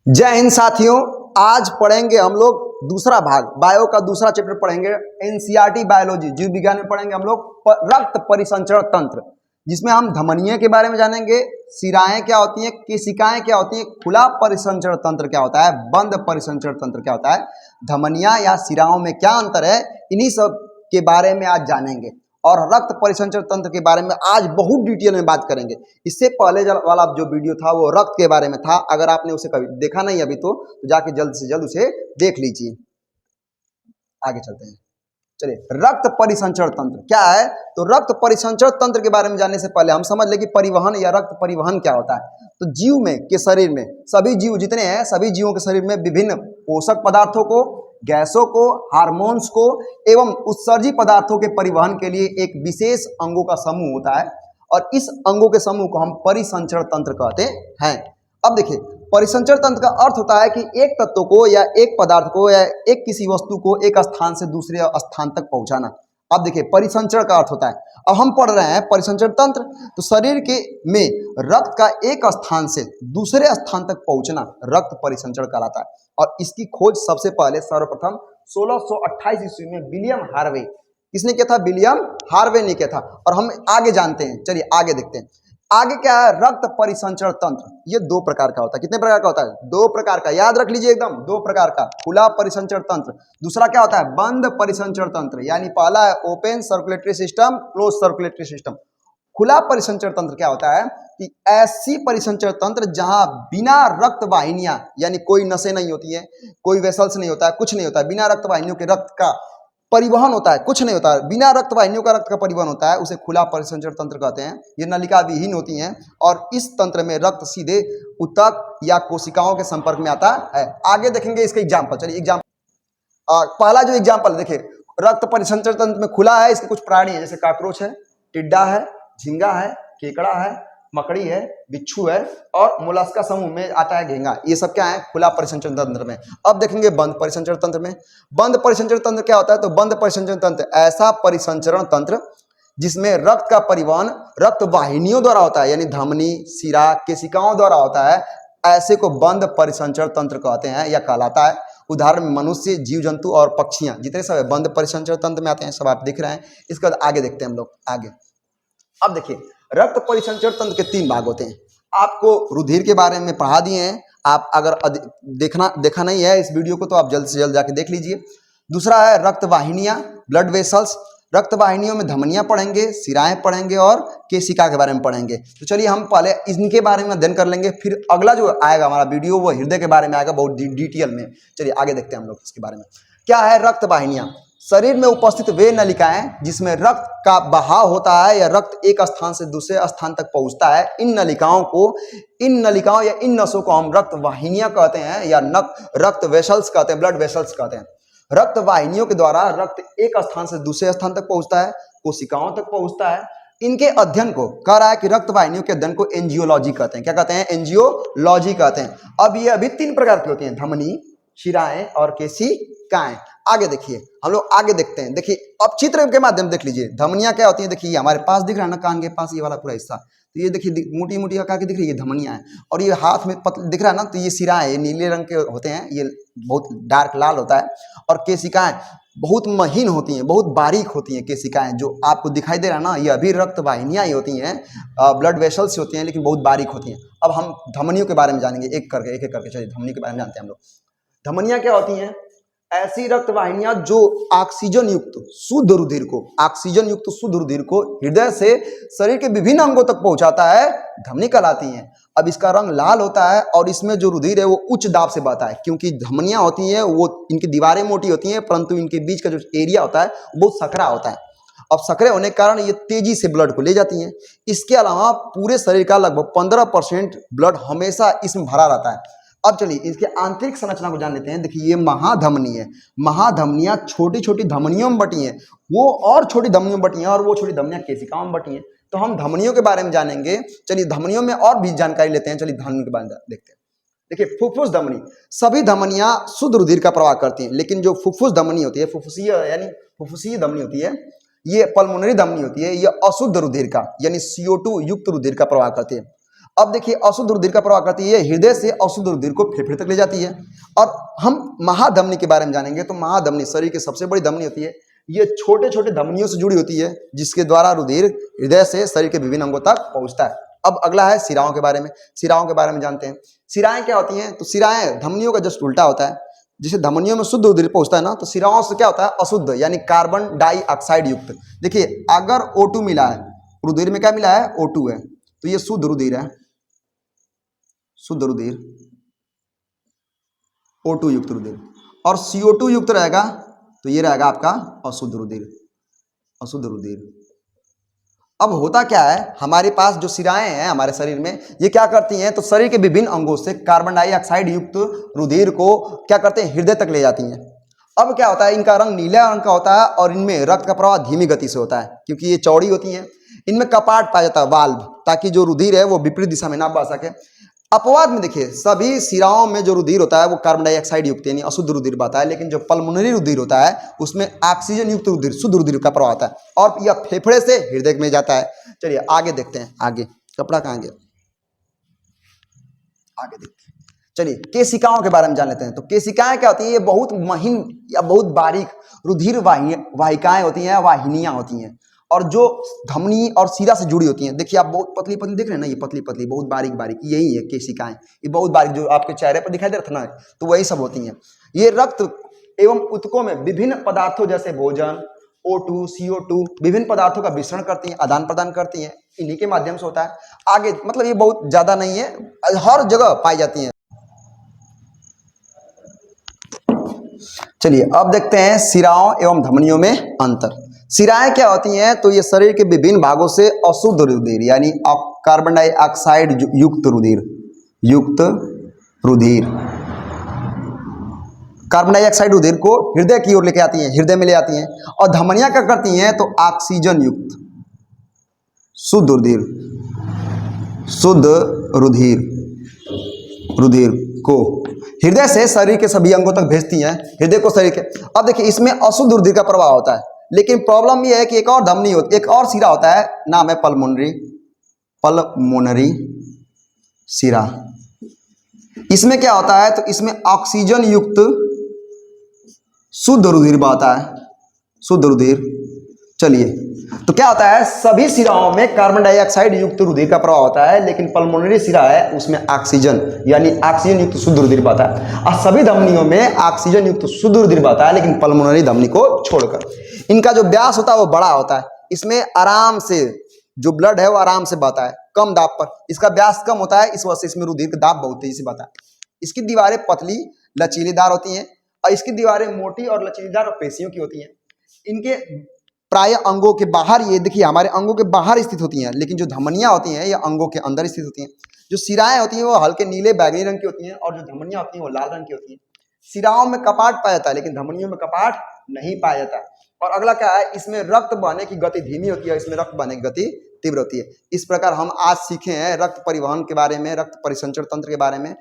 जय हिंद साथियों। आज पढ़ेंगे हम लोग दूसरा भाग, बायो का दूसरा चैप्टर पढ़ेंगे। एनसीईआरटी बायोलॉजी जीव विज्ञान में पढ़ेंगे हम लोग रक्त परिसंचरण तंत्र, जिसमें हम धमनियों के बारे में जानेंगे, शिराएं क्या होती हैं, केशिकाएं क्या होती हैं, खुला परिसंचरण तंत्र क्या होता है, बंद परिसंचरण तंत्र क्या होता है, धमनियां या शिराओं में क्या अंतर है, इन्हीं सब के बारे में आज जानेंगे। और रक्त परिसंचरण तंत्र के बारे में आज बहुत डिटेल में बात करेंगे। इससे पहले वाला जो वीडियो था वो रक्त के बारे में था। अगर आपने उसे कभी देखा नहीं अभी तो जाके जल्द से जल्द उसे देख लीजिए। आगे चलते हैं। चलिए, रक्त परिसंचरण तंत्र क्या है। तो रक्त परिसंचरण तंत्र के बारे में जानने से पहले हम समझ लें कि परिवहन या रक्त परिवहन क्या होता है। तो जीव में के शरीर में सभी जीव जितने हैं, सभी जीवों के शरीर में विभिन्न पोषक पदार्थों को, गैसों को, हार्मोन्स को एवं उत्सर्जी पदार्थों के परिवहन के लिए एक विशेष अंगों का समूह होता है, और इस अंगों के समूह को हम परिसंचरण तंत्र कहते हैं। अब देखिए, परिसंचरण तंत्र का अर्थ होता है कि एक तत्व को या एक पदार्थ को या एक किसी वस्तु को एक स्थान से दूसरे स्थान तक पहुंचाना। अब देखिए, परिसंचरण का अर्थ होता है, अब हम पढ़ रहे हैं परिसंचरण तंत्र। तो शरीर के में रक्त का एक स्थान से दूसरे स्थान तक पहुंचना रक्त परिसंचरण कहलाता है। और इसकी खोज सबसे पहले सर्वप्रथम 1628 ईस्वी में विलियम हार्वे, किसने किया था? विलियम हार्वे ने किया था। और हम आगे जानते हैं, चलिए आगे देखते हैं। आगे क्या है? रक्त परिसंचरण तंत्र। ये दो प्रकार का होता है। कितने प्रकार का होता है? दो प्रकार का, याद रख लीजिए एकदम, दो प्रकार का। खुला परिसंचरण तंत्र, दूसरा क्या होता है? बंद परिसंचरण तंत्र। यानी पहला है open circulatory system, close circulatory system. खुला परिसंचरण तंत्र क्या होता है कि ऐसी परिसंचरण तंत्र जहां बिना रक्त वाहिनियां, यानी कोई नसें नहीं होती है, कोई वेसल्स नहीं होता है, कुछ नहीं होता है, बिना रक्त वाहिनियों के रक्त का परिवहन होता है, कुछ नहीं होता है, बिना रक्त वाहिनियों का रक्त का परिवहन होता है, उसे खुला परिसंचरण तंत्र कहते हैं। ये नलिका विहीन होती हैं और इस तंत्र में रक्त सीधे ऊतक या कोशिकाओं के संपर्क में आता है। आगे देखेंगे इसके एग्जाम्पल। चलिए एग्जाम्पल, पहला जो एग्जाम्पल देखिए, रक्त परिसंचरण तंत्र में खुला है, इसके कुछ प्राणी है, जैसे काकरोच है, टिड्डा है, झींगा है, केकड़ा है, मकड़ी है, बिच्छू है, और मोलस्का समूह में आता है घेंगा। ये सब क्या है? खुला परिसंचरण तंत्र में। अब देखेंगे बंद परिसंचरण तंत्र में। बंद परिसंचरण तंत्र क्या होता है? तो बंद परिसंचरण तंत्र ऐसा परिसंचरण तंत्र जिसमें रक्त का परिवहन रक्त वाहिनियों द्वारा होता है, यानी धमनी, शिरा, केशिकाओं द्वारा होता है। ऐसे को बंद परिसंचरण तंत्र कहते हैं या कहलाता है। उदाहरण में मनुष्य, जीव जंतु और पक्षियां जितने सब बंद परिसंचरण तंत्र में आते हैं, सब आप दिख रहे हैं। इसके बाद आगे देखते हैं हम लोग आगे। अब देखिए, रक्त परिसंचरण तंत्र के तीन भाग होते हैं। आपको रुधिर के बारे में पढ़ा दिए हैं। आप अगर देखा नहीं है इस वीडियो को तो आप जल्द से जल्द जाके देख लीजिए। दूसरा है रक्त वाहिनियां, ब्लड वेसल्स। रक्त वाहिनियों में धमनियां पढ़ेंगे, शिराएं पढ़ेंगे और केशिका के बारे में पढ़ेंगे। तो चलिए हम पहले इनके बारे में अध्ययन कर लेंगे, फिर अगला जो आएगा हमारा वीडियो वो हृदय के बारे में आएगा, बहुत डिटेल में। चलिए आगे देखते हैं हम लोग इसके बारे में। क्या है रक्त वाहिनियां? शरीर में उपस्थित वे नलिकाएं जिसमें रक्त का बहाव होता है या रक्त एक स्थान से दूसरे स्थान तक पहुंचता है, इन नलिकाओं या इन नसों को हम रक्त वाहिनियां कहते हैं या रक्त वेसल्स कहते हैं, ब्लड वेसल्स कहते हैं। रक्त वाहिनियों के द्वारा रक्त एक स्थान से दूसरे स्थान तक पहुंचता है, कोशिकाओं तक पहुंचता है। इनके अध्ययन को कह रहा है कि रक्त वाहिनियों के अध्ययन को एंजियोलॉजी कहते हैं। क्या कहते हैं? एंजियोलॉजी कहते हैं। अब ये अभी तीन प्रकार की होती हैं, धमनी, शिराएं और केशिकाएं। आगे देखिए, हम लोग आगे देखते हैं। देखिए अब चित्र के माध्यम देख लीजिए, धमनियां क्या होती हैं। देखिए हमारे पास दिख रहा है ना, कान के पास ये वाला पूरा हिस्सा, तो ये देखिए मोटी मोटी आकार की दिख रही है, धमनियां है। और ये हाथ में दिख रहा है ना, तो ये शिराएं, ये नीले रंग के होते हैं, ये बहुत डार्क लाल होता है। और केशिकाएं बहुत महीन होती हैं, बहुत बारीक होती हैं। केशिकाएं जो आपको दिखाई दे रहा है ना, ये अभी रक्त वाहिनियां ही होती हैं, ब्लड वेसल्स होती हैं, लेकिन बहुत बारीक होती हैं। अब हम धमनियों के बारे में जानेंगे एक एक करके। चलिए धमनियों के बारे में जानते हैं हम लोग। धमनियां क्या होती हैं? ऐसी रक्त वाहिनियां जो ऑक्सीजन युक्त शुद्ध रुधिर को हृदय से शरीर के विभिन्न अंगों तक पहुंचाता है, धमनी कहलाती हैं। अब इसका रंग लाल होता है और इसमें जो रुधिर है वो उच्च दाब से बहता है, क्योंकि धमनियां होती हैं वो इनकी दीवारें मोटी होती हैं, परंतु इनके बीच का जो एरिया होता है वो सकरा होता है। अब सकरे होने के कारण ये तेजी से ब्लड को ले जाती हैं। इसके अलावा पूरे शरीर का लगभग 15% ब्लड हमेशा इसमें भरा रहता है। अब चलिए इसके आंतरिक संरचना को जान लेते हैं। देखिए ये महाधमनी है। महाधमनियां छोटी छोटी धमनियों में बटी हैं, वो और छोटी धमनियों में बटी हैं, और वो छोटी धमनियां केशिकाओं में बटी हैं। तो हम धमनियों के बारे में जानेंगे। चलिए धमनियों में और भी जानकारी लेते हैं। चलिए धमनियों के बारे में देखते हैं। देखिए फुफ्फुस धमनी, सभी धमनियां शुद्ध रुधिर का प्रवाह करती हैं, लेकिन जो फुफ्फुस धमनी होती है, फुफ्फुसीय धमनी होती है, ये पल्मोनरी धमनी होती है, ये अशुद्ध रुधिर का यानी CO2 युक्त रुधिर का प्रवाह करती है। अब देखिए अशुद्ध रुधिर का प्रवाह करती है हृदय से अशुद्ध रुधिर को फेफड़े तक ले जाती है। और हम महाधमनी के बारे में जानेंगे तो महाधमनी शरीर की सबसे बड़ी धमनी होती है। ये छोटे छोटे धमनियों से जुड़ी होती है जिसके द्वारा रुधिर हृदय से शरीर के विभिन्न अंगों तक पहुंचता है। अब अगला है शिराओं के बारे में। शिराओं के बारे में जानते हैं। शिराएं क्या होती हैं? तो शिराएं धमनियों का जस्ट उल्टा होता है। जैसे धमनियों में शुद्ध रुधिर पहुंचता है ना, तो शिराओं से क्या होता है? अशुद्ध यानी कार्बन डाइऑक्साइड युक्त। देखिए अगर O2 मिला है, रुधिर में क्या मिला है? O2 है, तो ये शुद्ध रुधिर है, शुद्ध रुधिर O2 युक्त रुधिर। और CO2 युक्त रहेगा तो ये रहेगा आपका अशुद्ध रुधिर, अशुद्ध रुधिर। अब होता क्या है, हमारे पास जो शिराएं हैं हमारे शरीर में, ये क्या करती हैं? तो शरीर के विभिन्न अंगों से कार्बन डाइऑक्साइड युक्त रुधिर को क्या करते हैं? हृदय तक ले जाती हैं। अब क्या होता है, इनका रंग नीले रंग का होता है और इनमें रक्त का प्रवाह धीमी गति से होता है क्योंकि ये चौड़ी होती हैं। इनमें कपाट पाया जाता है, वाल्व, ताकि जो रुधिर है वो विपरीत दिशा में ना बह सके। अपवाद में देखिए सभी शिराओं में जो रुधिर होता है वो कार्बन डाइऑक्साइड युक्त यानी अशुद्ध रुधिर बहता है, लेकिन जो पल्मोनरी रुधिर होता है उसमें ऑक्सीजन युक्त रुधिर, शुद्ध रुधिर का प्रवाह होता है और यह फेफड़े से हृदय में जाता है। चलिए आगे देखते हैं, आगे कपड़ा कहाँ गया, आगे देखते हैं। चलिए केशिकाओं के बारे में जान लेते हैं। तो केशिकाएं क्या होती है? ये बहुत महीन या बहुत बारीक रुधिर वाहिकाएं होती हैं, वाहिनियां होती हैं और जो धमनी और शिरा से जुड़ी होती हैं। देखिए आप बहुत पतली पतली देख रहे हैं ना, ये पतली पतली बहुत बारीक बारीक यही है केशिकाएं। ये बहुत बारीक जो आपके चेहरे पर दिखाई दे रहा था ना, तो वही सब होती हैं। ये रक्त एवं ऊतकों में विभिन्न पदार्थों जैसे भोजन, O2, CO2 विभिन्न पदार्थों का मिश्रण करती हैं, आदान प्रदान करती हैं, इन्हीं के माध्यम से होता है। आगे मतलब ये बहुत ज्यादा नहीं है, हर जगह पाई जाती हैं। चलिए अब देखते हैं शिराओं एवं धमनियों में अंतर। शिराएं क्या होती हैं? तो ये शरीर के विभिन्न भागों से अशुद्ध रुधिर यानी कार्बन डाइऑक्साइड युक्त रुधिर, युक्त रुधिर, कार्बन डाइऑक्साइड रुधिर को हृदय की ओर लेके आती हैं, हृदय में ले आती हैं। और धमनियां क्या करती हैं? तो ऑक्सीजन युक्त शुद्ध रुधिर, शुद्ध रुधिर, रुधिर को हृदय से शरीर के सभी अंगों तक भेजती हैं, हृदय को शरीर के। अब देखिए इसमें अशुद्ध रुधिर का प्रवाह होता है, लेकिन प्रॉब्लम यह है कि एक और धमनी होती, एक और शिरा होता है, नाम है पल्मोनरी, पल्मोनरी शिरा। इसमें क्या होता है? तो इसमें ऑक्सीजन युक्त शुद्ध रुधिर बहता है, शुद्ध रुधिर। चलिए तो क्या होता है, सभी शिराओं में कार्बन डाइऑक्साइड युक्त रुधिर का प्रवाह होता है, लेकिन पल्मोनरी शिरा है उसमें ऑक्सीजन यानी ऑक्सीजन युक्त शुद्ध रुधिर बहता है। और सभी धमनियों में ऑक्सीजन युक्त शुद्ध रुधिर बहता है, लेकिन पल्मोनरी धमनी को छोड़कर। इनका जो व्यास होता है वो बड़ा होता है, इसमें आराम से जो ब्लड है वो आराम से बहता है, कम दाब पर। इसका व्यास कम होता है, इस वजह से इसमें रुधिर का दाब बहुत तेजी से बहता है। इसकी दीवारें पतली लचीलेदार होती हैं और इसकी दीवारें मोटी और लचीलेदार और पेशियों की होती हैं। इनके प्राय अंगों के बाहर, ये देखिए हमारे अंगों के बाहर स्थित होती हैं, लेकिन जो धमनियां होती हैं ये अंगों के अंदर स्थित होती हैं। जो शिराएं होती हैं वो हल्के नीले बैगनी रंग की होती हैं और जो धमनियां होती हैं वो लाल रंग की होती हैं। शिराओं में कपाट पाया जाता है, लेकिन धमनियों में कपाट नहीं पाया जाता। और अगला क्या है, इसमें रक्त बहने की गति धीमी होती है, इसमें रक्त बहने की गति तीव्र होती है। इस प्रकार हम आज सीखे हैं रक्त परिवहन के बारे में, रक्त परिसंचरण तंत्र के बारे में।